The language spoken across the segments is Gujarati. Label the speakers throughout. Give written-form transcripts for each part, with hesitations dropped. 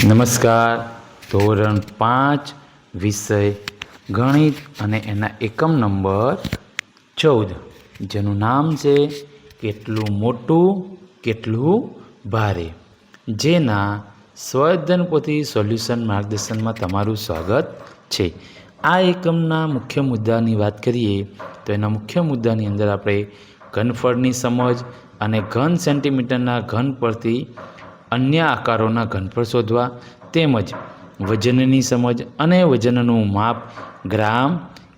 Speaker 1: નમસ્કાર. ધોરણ 5 વિષય ગણિત અને એના એકમ નંબર 14, જેનું નામ છે કેટલું મોટું કેટલું ભારે. જેના સ્વઅધ્યયન પોથી સોલ્યુશન માર્ગદર્શનમાં તમારું સ્વાગત છે. આ એકમના મુખ્ય મુદ્દાની વાત કરીએ તો એના મુખ્ય મુદ્દાની અંદર આપણે ઘનફળની સમજ અને ઘન સેન્ટીમીટરના ઘન પરથી અન્ય આકારોના ઘનફળ શોધવા, તેમજ વજનની સમજ અને વજનનું માપ ગ્રામ,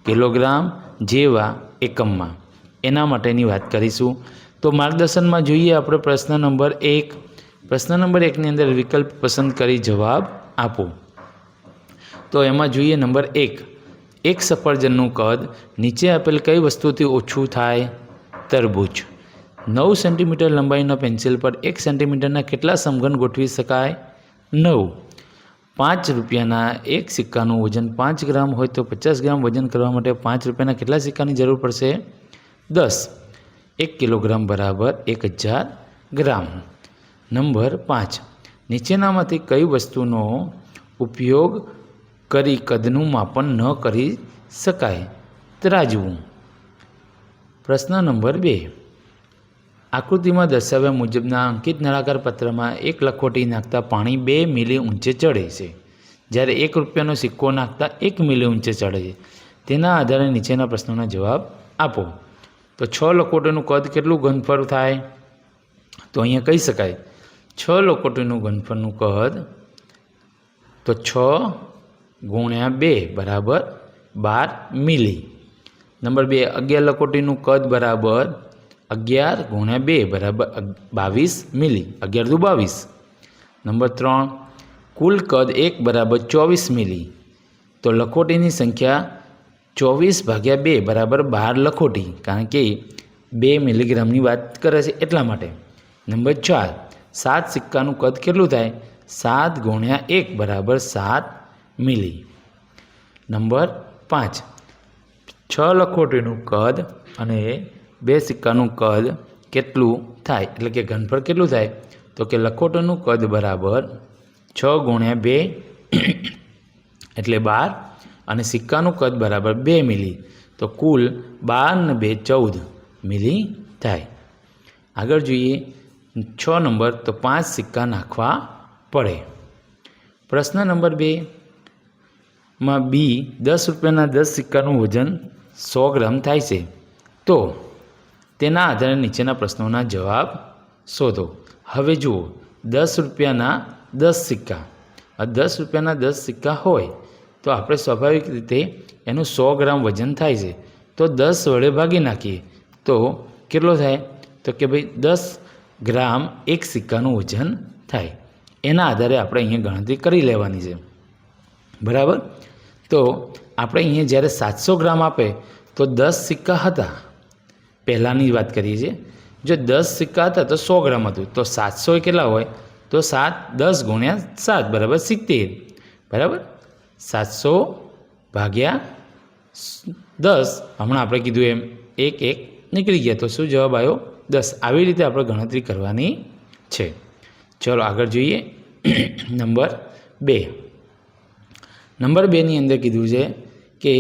Speaker 1: કિલોગ્રામ જેવા એકમમાં એના માટેની વાત કરીશું. તો માર્ગદર્શનમાં જોઈએ આપણે પ્રશ્ન નંબર 1. પ્રશ્ન નંબર 1ની અંદર વિકલ્પ પસંદ કરી જવાબ આપો. તો એમાં જોઈએ નંબર 1. એક સફરજનનું કદ નીચે આપેલ કઈ વસ્તુથી ઓછું થાય? તરબૂચ. 9 સેન્ટીમીટર લંબાઈના પેન્સિલ પર 1 સેન્ટીમીટરના કેટલા સમઘન ગોઠવી શકાય? 9. 5 રૂપિયાના એક સિક્કાનું વજન 5 ગ્રામ હોય તો 50 ગ્રામ વજન કરવા માટે 5 રૂપિયાના કેટલા સિક્કાની જરૂર પડશે? 10. 1 કિલોગ્રામ બરાબર 1000 ગ્રામ. નંબર 5. નીચેનામાંથી કઈ વસ્તુનો ઉપયોગ કરી કદનું માપન ન કરી શકાય? તરાજવું. પ્રશ્ન નંબર 2. આકૃતિમાં દર્શાવ્યા મુજબના અંકિત નળાકાર પત્રમાં એક લખોટી નાખતા પાણી 2 મિલી ઊંચે ચડે છે, જ્યારે 1 રૂપિયાનો સિક્કો નાખતા 1 મિલી ઊંચે ચડે છે. તેના આધારે નીચેના પ્રશ્નોના જવાબ આપો. તો 6 લખોટીનું કદ કેટલું ઘનફળ થાય? તો અહીંયા કહી શકાય 6 લખોટીનું ઘનફળનું કદ તો 6 ગુણ્યા 2 બરાબર 12 મિલી. નંબર 2. 11 લખોટીનું કદ બરાબર 11 ગુણ્યા 2 બરાબર 22 મિલી. 11 દુ 22. નંબર 3. કુલ કદ 1 બરાબર 24 મિલી. તો લખોટીની સંખ્યા 24 ભાગ્યા 2 બરાબર 12 લખોટી, કારણ કે 2 મિલીગ્રામની વાત કરે છે એટલા માટે. નંબર 4. 7 સિક્કાનું કદ કેટલું થાય? 7 ગુણ્યા 1 બરાબર 7 મિલી. નંબર 5. 6 લખોટીનું કદ અને 2 સિક્કાનું કદ કેટલું થાય, એટલે કે ઘનફળ કેટલું થાય? તો કે લખોટીનું કદ બરાબર 6 ગુણ્યા 2 એટલે 12 અને સિક્કાનું કદ બરાબર 2 મિલી. તો કુલ 12 ને 2 14 મિલી થાય. આગળ જોઈએ 6 નંબર. તો 5 સિક્કા નાખવા પડે. પ્રશ્ન નંબર 2 માં બી 10 રૂપિયાના 10 સિક્કાનું વજન 100 ગ્રામ થાય છે. તો તેના આધારે નીચેના પ્રશ્નોના જવાબ શોધો. હવે જુઓ, 10 રૂપિયાના 10 સિક્કા, આ 10 રૂપિયાના 10 સિક્કા હોય તો આપણે સ્વાભાવિક રીતે એનું 100 ગ્રામ વજન થાય છે. તો 10 વડે ભાગી નાખીએ તો કેટલો થાય? તો કે ભાઈ 10 ગ્રામ એક સિક્કાનું વજન થાય. એના આધારે આપણે અહીંયા ગણતરી કરી લેવાની છે, બરાબર. તો આપણે અહીંયા જ્યારે 700 ગ્રામ આપે તો 10 સિક્કા હતા, પહેલાંની વાત કરીએ છીએ. જો 10 સિક્કા હતા તો 100 ગ્રામ હતું, તો 700 કેટલા હોય? તો 10 ગુણ્યા 7 બરાબર 70, બરાબર. 700 ભાગ્યા 10, હમણાં આપણે કીધું એમ 1 નીકળી ગયા, તો શું જવાબ આવ્યો? 10. આવી રીતે આપણે ગણતરી કરવાની છે. ચલો આગળ જોઈએ નંબર 2. નંબર 2ની અંદર કીધું છે કે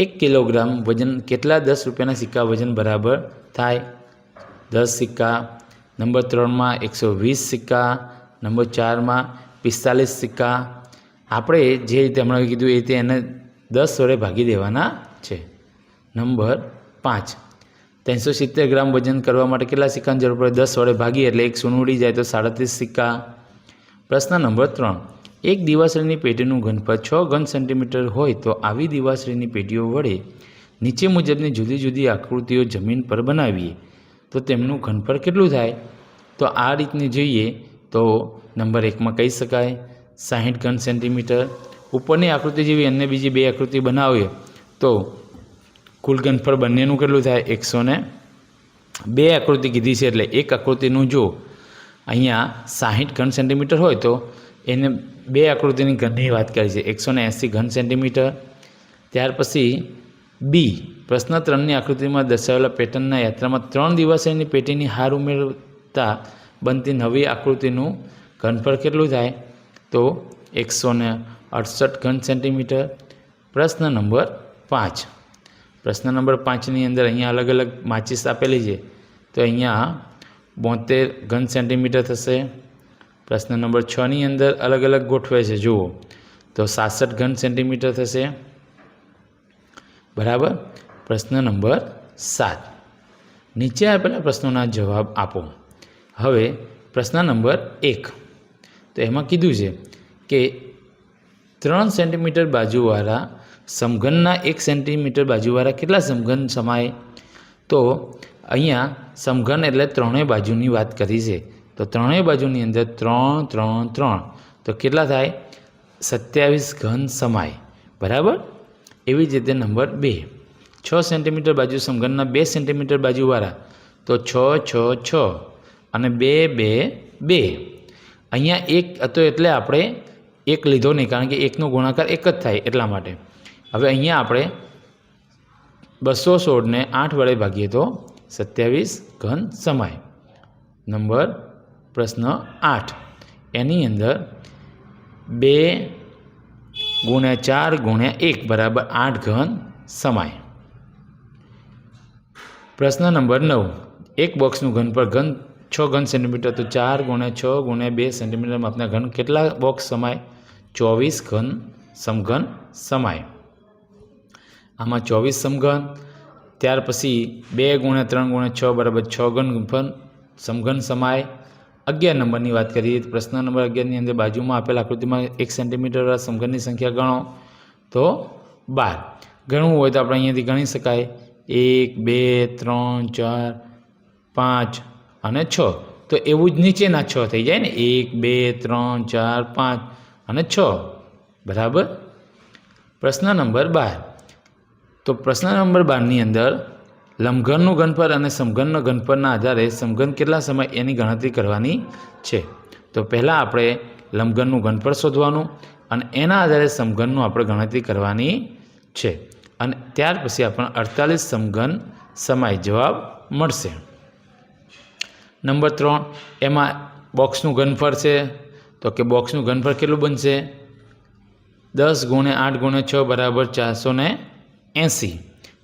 Speaker 1: 1 કિલોગ્રામ વજન કેટલા 10 રૂપિયાના સિક્કા વજન બરાબર થાય? 10 સિક્કા. નંબર 3માં 120 સિક્કા. નંબર 4માં 45 સિક્કા. આપણે જે રીતે હમણાં કીધું એ રીતે એને 10 વડે ભાગી દેવાના છે. નંબર 5. 370 ગ્રામ વજન કરવા માટે કેટલા સિક્કાની જરૂર પડે? 10 વડે ભાગીએ એટલે 1 શૂન્ય ઉડી જાય તો 37 સિક્કા. પ્રશ્ન નંબર 3. એક દિવાસળીની પેટીનું ઘનફળ 6 ઘન સેન્ટીમીટર હોય તો આવી દિવાસળીની પેટીઓ વડે નીચે મુજબની જુદી જુદી આકૃતિઓ જમીન પર બનાવીએ તો તેમનું ઘનફળ કેટલું થાય? તો આ રીતની જોઈએ તો નંબર 1માં કહી શકાય 60 ઘન સેન્ટીમીટર. ઉપરની આકૃતિ જેવી અન્ય બીજી 2 આકૃતિ બનાવીએ તો કુલ ઘનફળ બંનેનું કેટલું થાય? 102 આકૃતિ કીધી છે એટલે એક આકૃતિનું જો અહીંયા 60 ઘન સેન્ટીમીટર હોય તો એને 2 આકૃતિની ઘનની વાત કરી છે, 180 ઘન સેન્ટીમીટર. ત્યાર પછી બી પ્રશ્ન 3ની આકૃતિમાં દર્શાવેલા પેટર્નના યાત્રામાં 3 દિવાસળીની પેટીની હાર ઉમેરતા બનતી નવી આકૃતિનું ઘનફળ કેટલું થાય? તો 168 ઘન સેન્ટીમીટર. પ્રશ્ન નંબર 5. પ્રશ્ન નંબર 5ની અંદર અહીંયા અલગ અલગ માચીસ આપેલી છે, તો અહીંયા 72 ઘન સેન્ટીમીટર થશે. પ્રશ્ન નંબર 6ની અંદર અલગ અલગ ગોઠવે છે, જુઓ, તો 67 ઘન સેન્ટીમીટર થશે. બરાબર. પ્રશ્ન નંબર 7. નીચે આપેલા પ્રશ્નોના જવાબ આપો. હવે પ્રશ્ન નંબર 1, તો એમાં કીધું છે કે 3 સેન્ટીમીટર બાજુવાળા સમઘનના 1 સેન્ટીમીટર બાજુવાળા કેટલા સમઘન સમાય? તો અહીંયા સમઘન એટલે ત્રણેય બાજુની વાત કરી છે, તો ત્રણેય બાજુની અંદર 3, 3, 3, તો કેટલા થાય? 27 ઘન સમાય. બરાબર. એવી જ રીતે નંબર 2, 6 સેન્ટીમીટર બાજુ સમઘનના 2 સેન્ટીમીટર બાજુવાળા, તો 6, 6, 6 અને 2, 2, 2. અહીંયા 1 હતો એટલે આપણે 1 લીધો નહીં, કારણ કે 1નો ગુણાકાર 1 જ થાય એટલા માટે. હવે અહીંયા આપણે 216ને 8 વડે ભાગીએ તો 27 ઘન સમાય. નંબર પ્રશ્ન 8, એની અંદર 2 × 4 × 1 બરાબર 8 ઘન સમાય. પ્રશ્ન નંબર 9, એક બોક્સનું ઘનફળ 6 ઘન સેન્ટીમીટર, તો 4 × 6 × 2 સેન્ટીમીટર માપના ઘન કેટલા બોક્સ સમાય? 24 ઘન સમઘન સમાય. આમાં 24 સમઘન, ત્યાર પછી 2 × 3 × 6 બરાબર 6 ઘન સમઘન સમાય. 11 નંબરની વાત કરીએ, પ્રશ્ન નંબર 11ની અંદર બાજુમાં આપેલ આકૃતિમાં 1 સેન્ટીમીટરવાળા સમઘનની સંખ્યા ગણો, તો 12. ગણવું હોય તો આપણે અહીંયાથી ગણી શકાય, 1, 2, 3, 4, 5 અને 6. તો એવું જ નીચેના 6 થઈ જાય ને, 1, 2, 3, 4, 5 અને 6. બરાબર. પ્રશ્ન નંબર 12, તો પ્રશ્ન નંબર 12ની અંદર લંબઘનનું ઘનફળ અને સમઘનના ઘનફળના આધારે સમઘન કેટલા સમય એની ગણતરી કરવાની છે. તો પહેલાં આપણે લંબઘનનું ઘનફળ શોધવાનું અને એના આધારે સમઘનનું આપણે ગણતરી કરવાની છે, અને ત્યાર પછી આપણને 48 સમઘન સમય જવાબ મળશે. નંબર 3, એમાં બોક્સનું ઘનફળ છે, તો કે બોક્સનું ઘનફળ કેટલું બનશે? 10 × 8 × 6 બરાબર 480.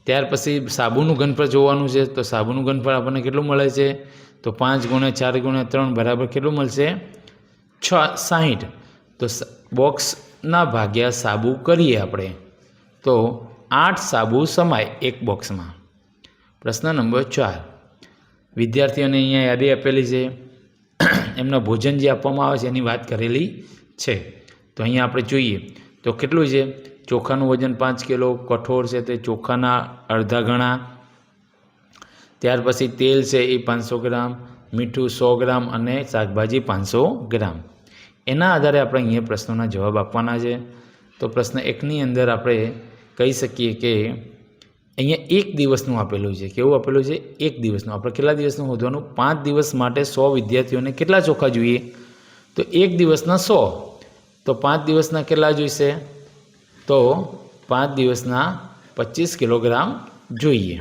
Speaker 1: ત્યાર પછી સાબુનું ઘનફળ જોવાનું છે, તો સાબુનું ઘનફળ આપણને કેટલું મળે છે? તો 5 × 4 × 3 બરાબર કેટલું મળશે? 60. તો બોક્સના ભાગ્યા સાબુ કરીએ આપણે, તો 8 સાબુ સમાય એક બોક્સમાં. પ્રશ્ન નંબર 4, વિદ્યાર્થીઓને અહીંયા યાદી આપેલી છે, એમના ભોજન જે આપવામાં આવે છે એની વાત કરેલી છે. તો અહીંયા આપણે જોઈએ તો કેટલું છે? ચોખાનું વજન 5 કિલો, કઠોળ છે તે ચોખાના અડધા ગણા, ત્યાર પછી તેલ છે એ 500 ગ્રામ, મીઠું 100 ગ્રામ અને શાકભાજી 500 ગ્રામ. એના આધારે આપણે અહીંયા પ્રશ્નોના જવાબ આપવાના છે. તો પ્રશ્ન 1ની અંદર આપણે કહી શકીએ કે અહીંયા 1 દિવસનું આપેલું છે. કેવું આપેલું છે? 1 દિવસનું. આપણે કેટલા દિવસનું શોધવાનું? 5 દિવસ માટે 100 વિદ્યાર્થીઓને કેટલા ચોખા જોઈએ? તો 1 દિવસના 100, તો 5 દિવસના કેટલા જોઈશે? તો 5 દિવસના 25 કિલોગ્રામ જોઈએ.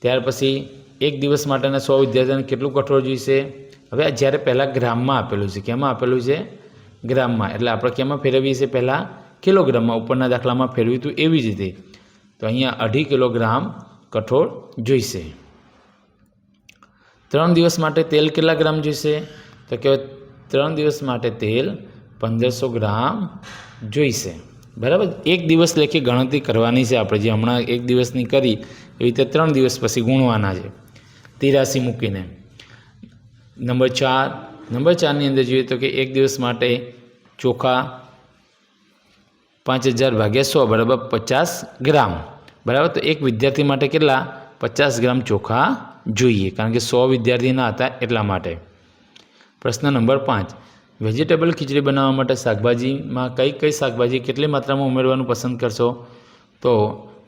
Speaker 1: ત્યાર પછી 1 દિવસ માટેના 100 વિદ્યાર્થીઓને કેટલું કઠોળ જોઈશે? હવે જ્યારે પહેલાં ગ્રામમાં આપેલું છે, કેમાં આપેલું છે? ગ્રામમાં. એટલે આપણે કેમાં ફેરવીએ છીએ? પહેલાં કિલોગ્રામમાં, ઉપરના દાખલામાં ફેરવ્યું હતું એવી જ રીતે. તો અહીંયા 2.5 કિલોગ્રામ કઠોળ જોઈશે. 3 દિવસ માટે તેલ કેટલા ગ્રામ જોઈશે? તો કે 3 દિવસ માટે તેલ 1500 ગ્રામ જોઈશે. બરાબર. 1 દિવસ લેખે ગણતરી કરવાની છે આપણે, જે હમણાં 1 દિવસની કરી એવી રીતે 3 દિવસ પછી ગુણવાના છે 83 મૂકીને. નંબર 4ની અંદર જોઈએ તો કે 1 દિવસ માટે ચોખા 5000 ભાગ્યા 100 બરાબર 50 ગ્રામ. બરાબર. તો એક વિદ્યાર્થી માટે કેટલા? 50 ગ્રામ ચોખા જોઈએ, કારણ કે 100 વિદ્યાર્થીના હતા એટલા માટે. પ્રશ્ન નંબર 5, વેજીટેબલ ખીચડી બનાવવા માટે શાકભાજીમાં કઈ શાકભાજી કેટલી માત્રામાં ઉમેરવાનું પસંદ કરશો? તો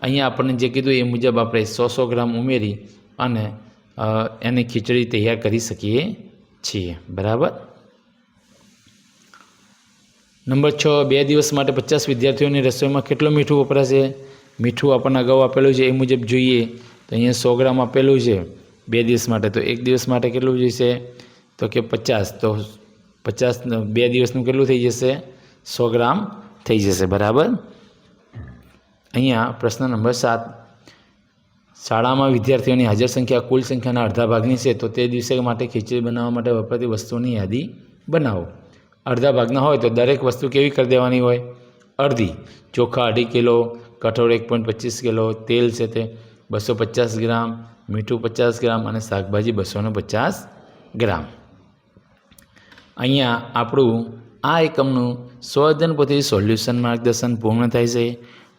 Speaker 1: અહીંયા આપણને જે કીધું એ મુજબ આપણે 100 ગ્રામ ઉમેરી અને એની ખીચડી તૈયાર કરી શકીએ છીએ. બરાબર. નંબર 6, 2 દિવસ માટે 50 વિદ્યાર્થીઓની રસોઈમાં કેટલું મીઠું વપરાશે? મીઠું આપણને અગાઉ આપેલું છે એ મુજબ જોઈએ તો અહીંયા 100 ગ્રામ આપેલું છે 2 દિવસ માટે. તો 1 દિવસ માટે કેટલું જોઈશે? તો કે 50. તો 50 2 દિવસનું કેટલું થઈ જશે? 100 ગ્રામ થઈ જશે. બરાબર. અહીંયા પ્રશ્ન નંબર 7, શાળામાં વિદ્યાર્થીઓની હાજર સંખ્યા કુલ સંખ્યાના અડધા ભાગની છે તો તે દિવસે માટે ખીચડી બનાવવા માટે વપરાતી વસ્તુઓની યાદી બનાવો. અડધા ભાગના હોય તો દરેક વસ્તુ કેવી કરી દેવાની હોય? અડધી. ચોખા 2.5 કિલો, કઠોળ 1.25 કિલો, તેલ છે તે 250 ગ્રામ, મીઠું 50 ગ્રામ અને શાકભાજી 250 ગ્રામ. અહીંયા આપણું આ એકમનું સ્વઅધ્યયન પોથી સોલ્યુશન માર્ગદર્શન પૂર્ણ થાય છે.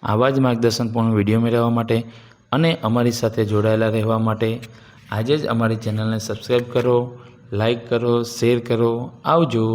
Speaker 1: આવા જ માર્ગદર્શનપૂર્ણ વિડીયો મેળવવા માટે અને અમારી સાથે જોડાયેલા રહેવા માટે આજે જ અમારી ચેનલને સબસ્ક્રાઈબ કરો, લાઈક કરો, શેર કરો. આવજો.